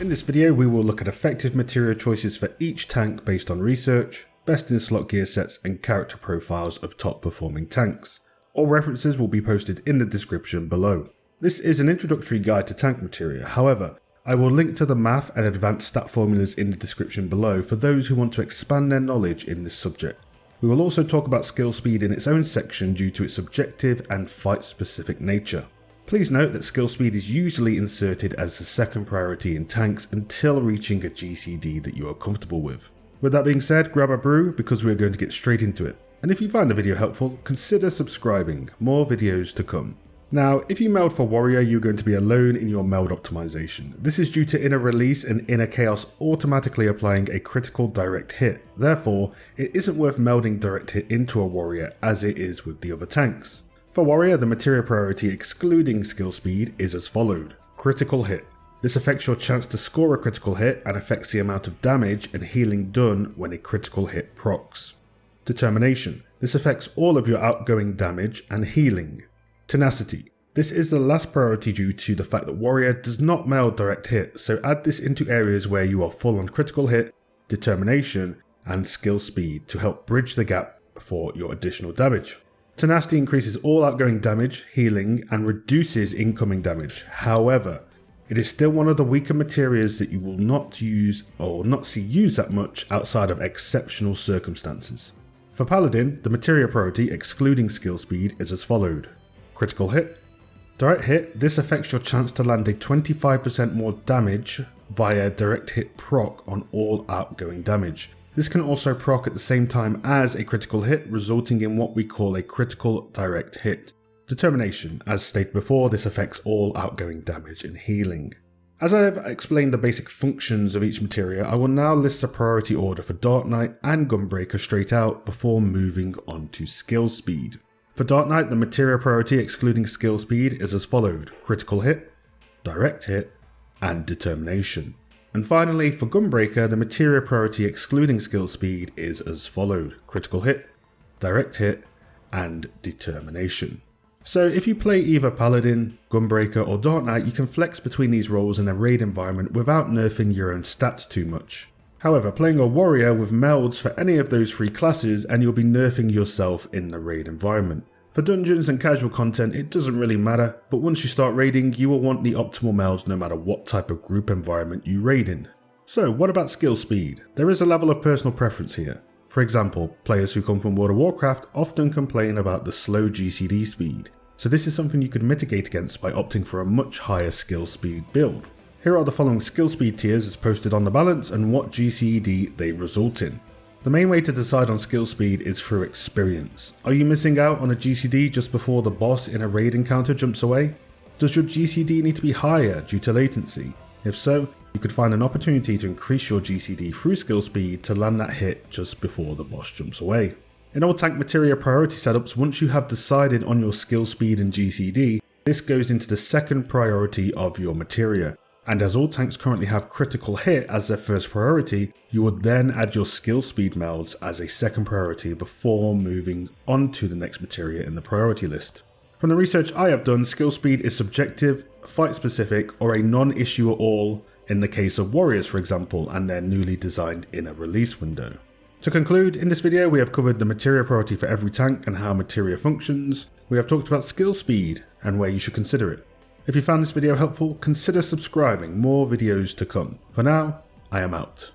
In this video we will look at effective materia choices for each tank based on research, best in slot gear sets and character profiles of top performing tanks. All references will be posted in the description below. This is an introductory guide to tank materia, however, I will link to the math and advanced stat formulas in the description below for those who want to expand their knowledge in this subject. We will also talk about skill speed in its own section due to its objective and fight specific nature. Please note that skill speed is usually inserted as the second priority in tanks until reaching a GCD that you are comfortable with. With that being said, grab a brew because we are going to get straight into it. And if you find the video helpful, consider subscribing, more videos to come. Now, if you meld for warrior, you're going to be alone in your meld optimization. This is due to inner release and inner chaos automatically applying a critical direct hit. Therefore, it isn't worth melding direct hit into a warrior as it is with the other tanks. For warrior, the materia priority excluding skill speed is as followed. Critical hit. This affects your chance to score a critical hit and affects the amount of damage and healing done when a critical hit procs. Determination. This affects all of your outgoing damage and healing. Tenacity. This is the last priority due to the fact that warrior does not meld direct hit, so add this into areas where you are full on critical hit, determination and skill speed to help bridge the gap for your additional damage. Tenacity increases all outgoing damage, healing and reduces incoming damage. However, it is still one of the weaker materials that you will not use or not see used that much outside of exceptional circumstances. For Paladin, the materia priority excluding skill speed is as followed. Critical hit. Direct hit, this affects your chance to land a 25% more damage via direct hit proc on all outgoing damage. This can also proc at the same time as a critical hit, resulting in what we call a critical direct hit. Determination, as stated before, this affects all outgoing damage and healing. As I have explained the basic functions of each materia, I will now list the priority order for Dark Knight and Gunbreaker straight out before moving on to skill speed. For Dark Knight, the materia priority excluding skill speed is as followed: critical hit, direct hit, and determination. And finally, for Gunbreaker, the materia priority excluding skill speed is as followed: critical hit, direct hit, and determination. So if you play either Paladin, Gunbreaker, or Dark Knight, you can flex between these roles in a raid environment without nerfing your own stats too much. However, playing a warrior with melds for any of those three classes and you'll be nerfing yourself in the raid environment. For dungeons and casual content, it doesn't really matter, but once you start raiding, you will want the optimal melds no matter what type of group environment you raid in. So what about skill speed? There is a level of personal preference here. For example, players who come from World of Warcraft often complain about the slow GCD speed, so this is something you could mitigate against by opting for a much higher skill speed build. Here are the following skill speed tiers as posted on the balance and what GCD they result in. The main way to decide on skill speed is through experience. Are you missing out on a GCD just before the boss in a raid encounter jumps away? Does your GCD need to be higher due to latency? If so, you could find an opportunity to increase your GCD through skill speed to land that hit just before the boss jumps away. In all tank materia priority setups, once you have decided on your skill speed and GCD, this goes into the second priority of your materia. And as all tanks currently have critical hit as their first priority, you would then add your skill speed melds as a second priority before moving on to the next materia in the priority list. From the research I have done, skill speed is subjective, fight specific, or a non-issue at all in the case of warriors for example, and their newly designed inner release window. To conclude, in this video we have covered the materia priority for every tank and how materia functions. We have talked about skill speed and where you should consider it. If you found this video helpful, consider subscribing, more videos to come. For now, I am out.